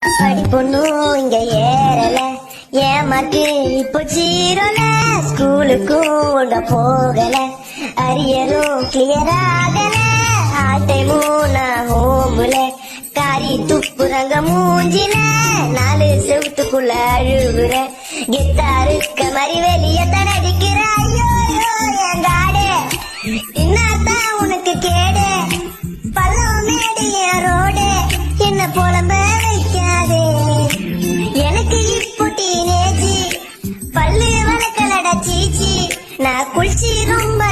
படிப்பொண்ணும் இங்க ஏறல, என் மார்க்கு இப்போ ஜீரோல. ஸ்கூலுக்கும் ஒழுங்கா போகல, அரியரும் கிளியர் ஆகல. ஆட்டைமும் நான் ஹோமுல, காரி துப்புரங்க மூஞ்சில. 4 செவத்துக்குள்ள அழுகுற, கெத்தாருக்க மாதிரி வெளிய தனடிக்கிற. ஐயோ என் காடே, என்னத்தான் உனக்கு கேடு? பள்ளம் மேடு என் ரோடு, என்ன புலம்ப வைக்காதே. எனக்கு இப்போ டீனேஜ், பல்லு வளர்க்கலடா சீச்சி. நான் குளிச்சு ரொம்ப